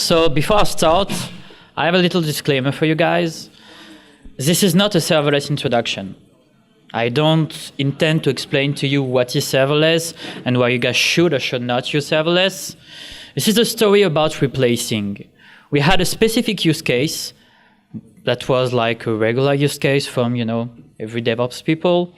So before I start, I have a little disclaimer for you guys. This is not a serverless introduction. I don't intend to explain to you what is serverless and why you guys should or should not use serverless. This is a story about replacing. We had a specific use case that was like a regular use case from, every DevOps people.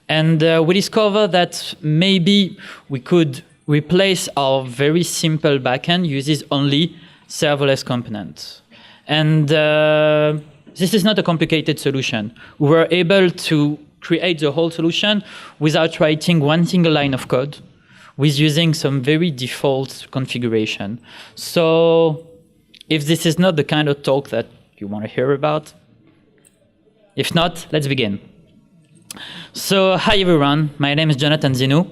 And we discovered that maybe we could replace our very simple backend uses only serverless components. And this is not a complicated solution. We were able to create the whole solution without writing one single line of code, with using some very default configuration. So if this is not the kind of talk that you want to hear about, if not, let's begin. So hi everyone, my name is Jonathann Zenou.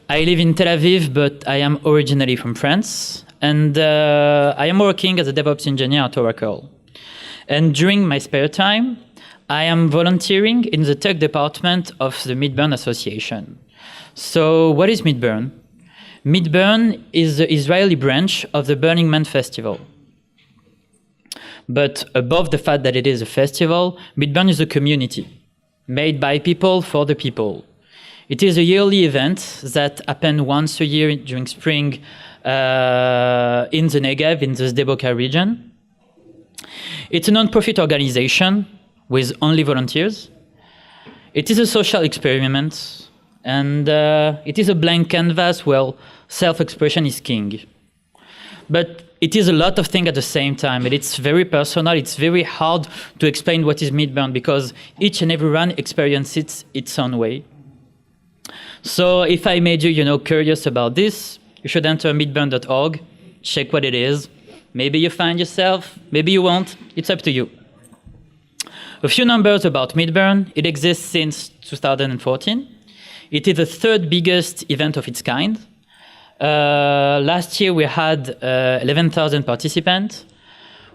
I live in Tel Aviv, but I am originally from France. And I am working as a DevOps engineer at Oracle. And during my spare time, I am volunteering in the tech department of the Midburn Association. So what is Midburn? Midburn is the Israeli branch of the Burning Man festival. But above the fact that it is a festival, Midburn is a community made by people for the people. It is a yearly event that happens once a year during spring in the Negev, in the Sde region. It's a non-profit organization with only volunteers. It is a social experiment, and it is a blank canvas where self-expression is king. But it is a lot of things at the same time, and it's very personal. It's very hard to explain what is Midburn because each and every one experiences it its own way. So if I made you, curious about this, you should enter midburn.org, check what it is. Maybe you find yourself, maybe you won't. It's up to you. A few numbers about Midburn. It exists since 2014. It is the third biggest event of its kind. Last year we had 11,000 participants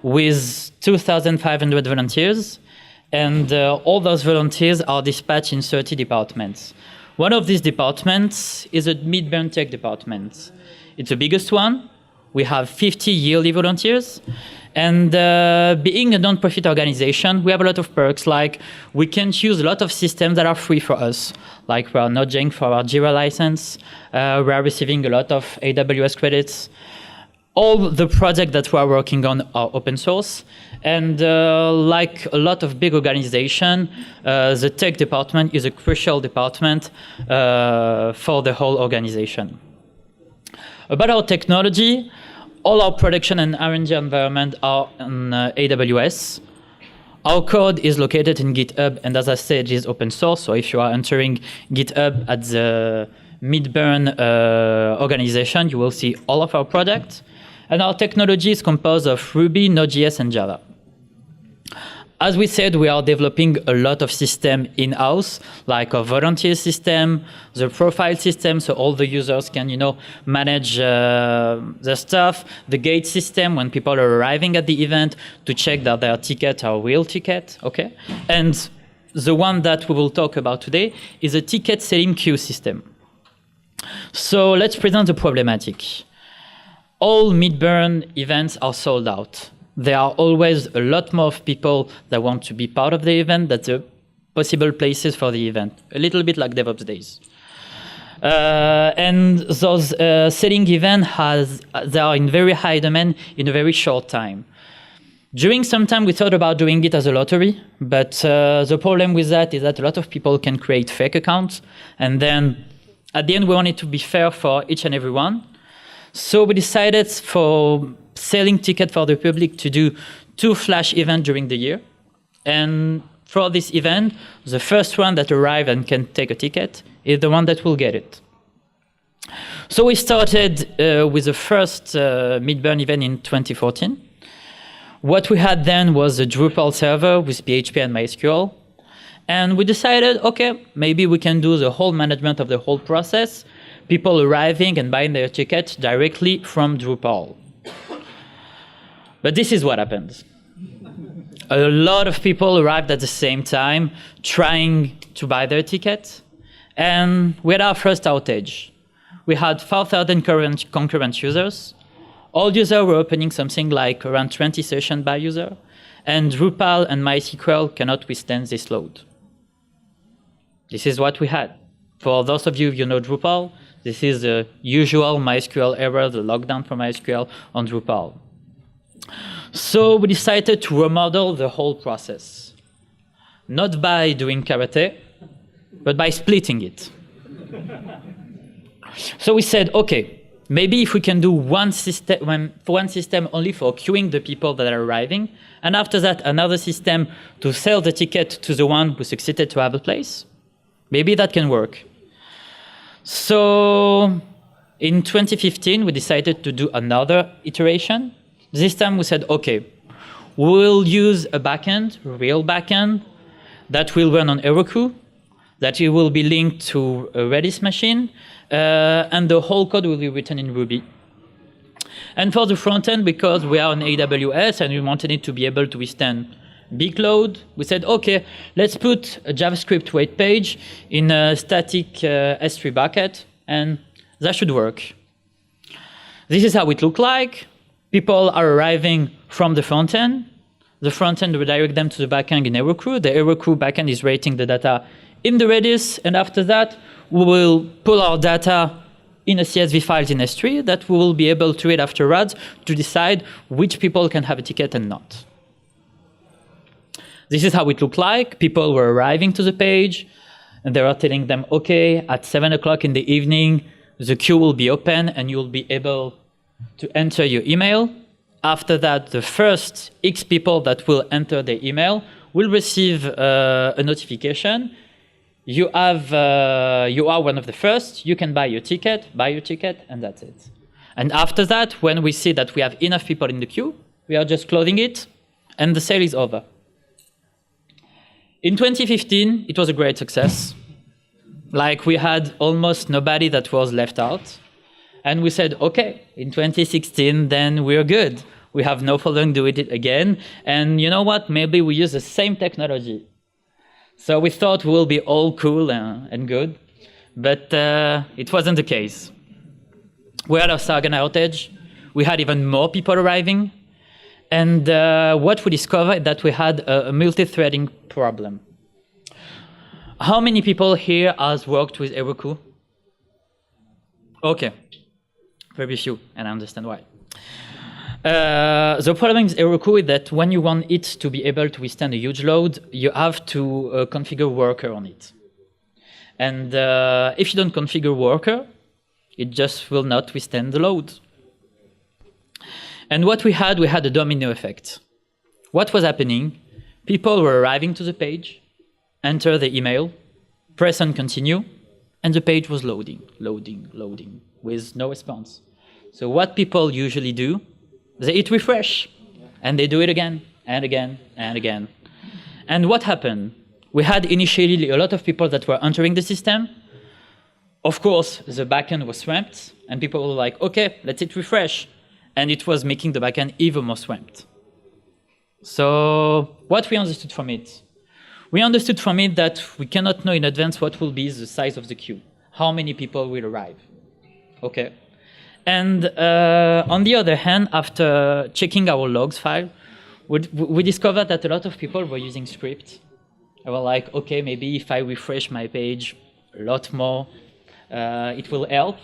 with 2,500 volunteers, and all those volunteers are dispatched in 30 departments. One of these departments is a Midburn Tech department. It's the biggest one. We have 50 yearly volunteers. And being a non-profit organization, we have a lot of perks, like we can choose a lot of systems that are free for us. Like we are nudging for our Jira license, we are receiving a lot of AWS credits. All the projects that we are working on are open source. And like a lot of big organizations, the tech department is a crucial department for the whole organization. About our technology, all our production and R&D environment are on AWS. Our code is located in GitHub, and as I said, it is open source. So if you are entering GitHub at the Midburn organization, you will see all of our projects. And our technology is composed of Ruby, Node.js, and Java. As we said, we are developing a lot of systems in-house, like a volunteer system, the profile system, so all the users can, manage their stuff, the gate system when people are arriving at the event to check that their ticket are real ticket, okay? And the one that we will talk about today is a ticket setting queue system. So let's present the problematic. All Midburn events are sold out. There are always a lot more people that want to be part of the event than the possible places for the event, a little bit like DevOpsDays. And those selling events, they are in very high demand in a very short time. During some time, we thought about doing it as a lottery, but the problem with that is that a lot of people can create fake accounts, and then at the end, we want it to be fair for each and every one. So we decided for selling tickets for the public to do 2 flash events during the year. And for this event, the first one that arrives and can take a ticket is the one that will get it. So we started with the first Midburn event in 2014. What we had then was a Drupal server with PHP and MySQL. And we decided, okay, maybe we can do the whole management of the whole process, people arriving and buying their tickets directly from Drupal. But this is what happened. A lot of people arrived at the same time trying to buy their ticket. And we had our first outage. We had 4,000 concurrent users. All users were opening something like around 20 sessions by user, and Drupal and MySQL cannot withstand this load. This is what we had. For those of you who know Drupal, this is the usual MySQL error, the lockdown for MySQL on Drupal. So we decided to remodel the whole process. Not by doing karate, but by splitting it. So we said, okay, maybe if we can do one system only for queuing the people that are arriving, and after that another system to sell the ticket to the one who succeeded to have a place, maybe that can work. So in 2015, we decided to do another iteration. This time we said, okay, we'll use a backend, a real backend, that will run on Heroku, that it will be linked to a Redis machine, and the whole code will be written in Ruby. And for the front end, because we are on AWS and we wanted it to be able to withstand big load, we said, okay, let's put a JavaScript wait page in a static S3 bucket, and that should work. This is how it looked like. People are arriving from the front end. The front end will direct them to the backend in Heroku. The Heroku backend is rating the data in the Redis, and after that, we will pull our data in a CSV files in S3 that we will be able to read afterwards to decide which people can have a ticket and not. This is how it looked like. People were arriving to the page, and they were telling them, okay, at 7 o'clock in the evening, the queue will be open, and you'll be able to enter your email. After that, the first X people that will enter the email will receive a notification. You are one of the first, you can buy your ticket, and that's it. And after that, when we see that we have enough people in the queue, we are just closing it, and the sale is over. In 2015, it was a great success. Like, we had almost nobody that was left out. And we said, okay, in 2016, then we're good. We have no problem doing it again. And you know what? Maybe we use the same technology. So we thought we'll be all cool and good. But it wasn't the case. We had a Sargon outage. We had even more people arriving. And what we discovered is that we had a multi-threading problem. How many people here has worked with Heroku? Okay, very few, and I understand why. The problem with Heroku is that when you want it to be able to withstand a huge load, you have to configure worker on it. And if you don't configure worker, it just will not withstand the load. And what we had a domino effect. What was happening? People were arriving to the page, enter the email, press on continue, and the page was loading, with no response. So what people usually do, they hit refresh, and they do it again, and again, and again. And what happened? We had initially a lot of people that were entering the system. Of course, the backend was swamped, and people were like, okay, let's hit refresh. And it was making the backend even more swamped. So what we understood from it? We understood from it that we cannot know in advance what will be the size of the queue, how many people will arrive. Okay. And on the other hand, after checking our logs file, we discovered that a lot of people were using script. I was like, okay, maybe if I refresh my page a lot more, it will help.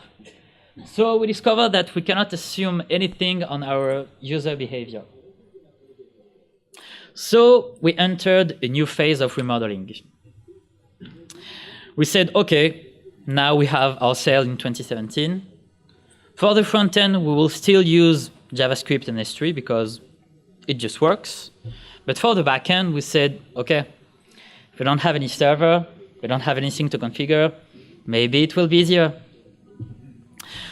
So we discovered that we cannot assume anything on our user behavior. So we entered a new phase of remodeling. We said, okay, now we have our sale in 2017. For the front end, we will still use JavaScript and S3 because it just works. But for the back end, we said, okay, if we don't have any server, we don't have anything to configure, maybe it will be easier.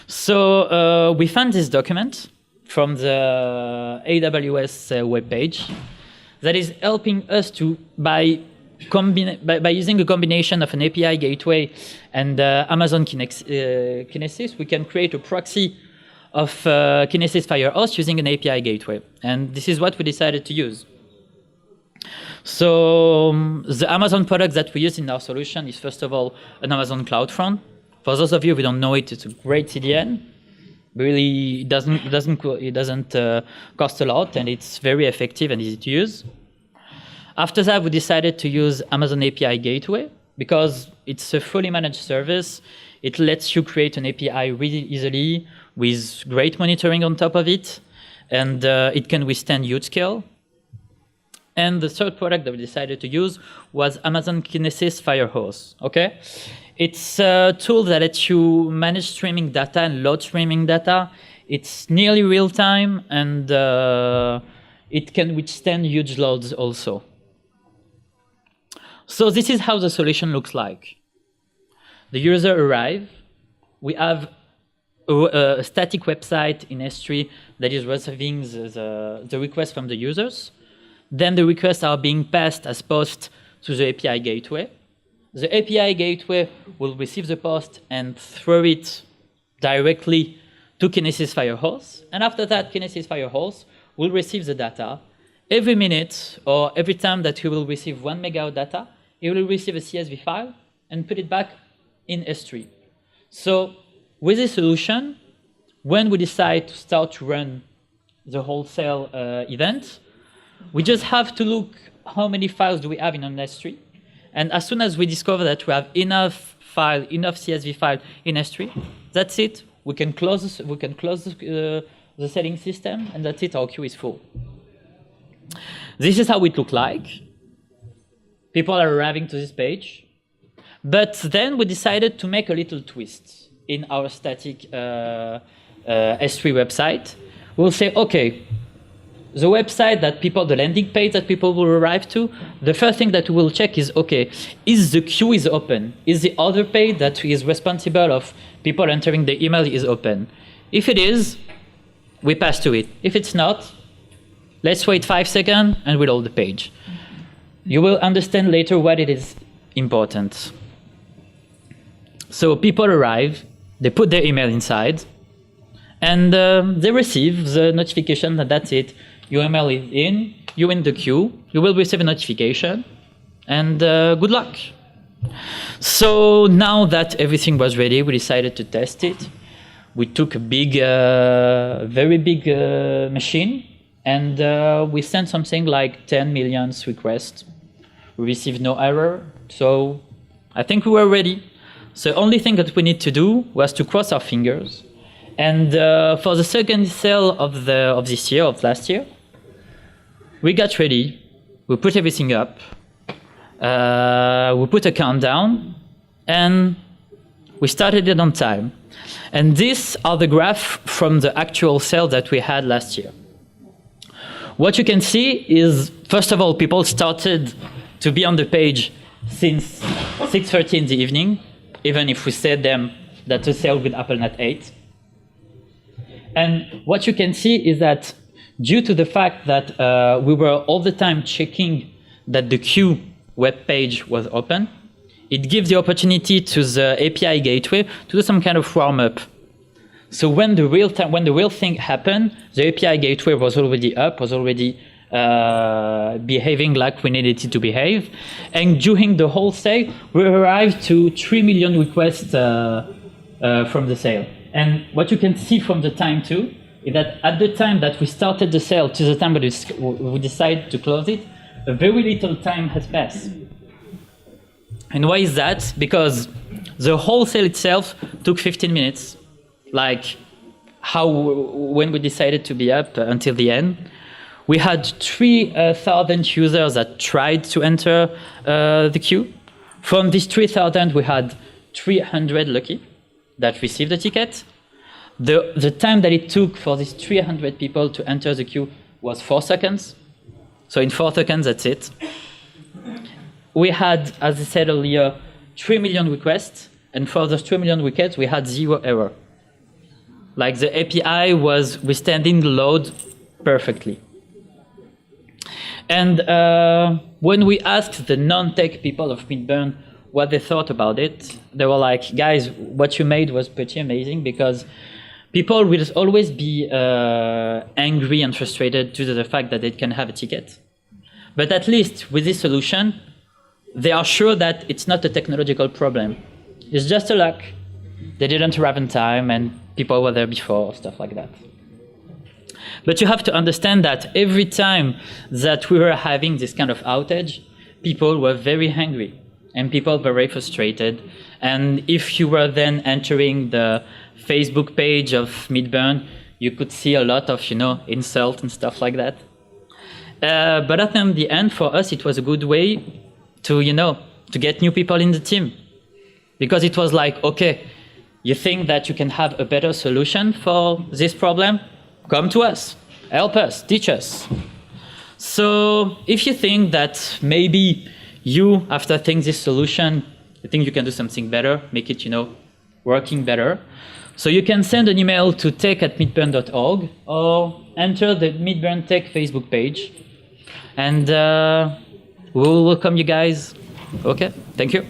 So we found this document from the AWS webpage that is helping us to, by using a combination of an API gateway and Amazon Kinesis, we can create a proxy of Kinesis Firehose using an API gateway. And this is what we decided to use. So the Amazon product that we use in our solution is, first of all, an Amazon CloudFront. For those of you who don't know it, it's a great CDN. Really, it doesn't cost a lot, and it's very effective and easy to use. After that, we decided to use Amazon API Gateway because it's a fully managed service. It lets you create an API really easily with great monitoring on top of it, and it can withstand huge scale. And the third product that we decided to use was Amazon Kinesis Firehose. Okay, it's a tool that lets you manage streaming data and load streaming data. It's nearly real time, and it can withstand huge loads also. So this is how the solution looks like. The user arrives. We have a static website in S3 that is receiving the request from the users. Then the requests are being passed as post to the API gateway. The API gateway will receive the post and throw it directly to Kinesis Firehose. And after that, Kinesis Firehose will receive the data. Every minute or every time that he will receive 1 mega of data, he will receive a CSV file and put it back in S3. So with this solution, when we decide to start to run the wholesale event, we just have to look how many files do we have in an S3. And as soon as we discover that we have enough CSV file in S3, that's it. We can close the setting system, and that's it. Our queue is full. This is how it looks like. People are arriving to this page. But then we decided to make a little twist in our static S3 website. We'll say, OK, the website that people, the landing page that people will arrive to, the first thing that we will check is, OK, is the queue is open? Is the other page that is responsible of people entering the email is open? If it is, we pass to it. If it's not, let's wait 5 seconds and reload the page. You will understand later why it is important. So people arrive, they put their email inside, and they receive the notification that that's it. Your email is in, you're in the queue, you will receive a notification, and good luck. So now that everything was ready, we decided to test it. We took a big, very big machine, and we sent something like 10 million requests. We received no error, so I think we were ready. So the only thing that we need to do was to cross our fingers. And for the second sale of this year, of last year, we got ready. We put everything up. We put a countdown, and we started it on time. And these are the graphs from the actual sale that we had last year. What you can see is, first of all, people started to be on the page since 6:30 in the evening, even if we said them that the sale would happen at 8. And what you can see is that due to the fact that we were all the time checking that the queue web page was open, it gives the opportunity to the API gateway to do some kind of warm-up. So when the real thing happened, the API gateway was already up, was already behaving like we needed it to behave. And during the whole sale, we arrived to 3 million requests from the sale. And what you can see from the time too, is that at the time that we started the sale to the time that we decided to close it, a very little time has passed. And why is that? Because the whole sale itself took 15 minutes, like when we decided to be up until the end. We had 3,000 users that tried to enter the queue. From these 3,000, we had 300 lucky that received the ticket. The time that it took for these 300 people to enter the queue was 4 seconds. So in 4 seconds, that's it. We had, as I said earlier, 3 million requests. And for those 3 million requests, we had 0 error. Like the API was withstanding the load perfectly. And when we asked the non-tech people of Midburn what they thought about it, they were like, guys, what you made was pretty amazing, because people will always be angry and frustrated due to the fact that they can have a ticket. But at least with this solution, they are sure that it's not a technological problem. It's just a luck. They didn't arrive on time, and people were there before, stuff like that. But you have to understand that every time that we were having this kind of outage, people were very angry and people were very frustrated. And if you were then entering the Facebook page of Midburn, you could see a lot of, insult and stuff like that. But at the end, for us, it was a good way to, to get new people in the team. Because it was like, okay, you think that you can have a better solution for this problem? Come to us, help us, teach us. So if you think that maybe you, after thinking this solution, you think you can do something better, make it, working better. So you can send an email to tech@midburn.org or enter the Midburn Tech Facebook page. And we will welcome you guys. Okay, thank you.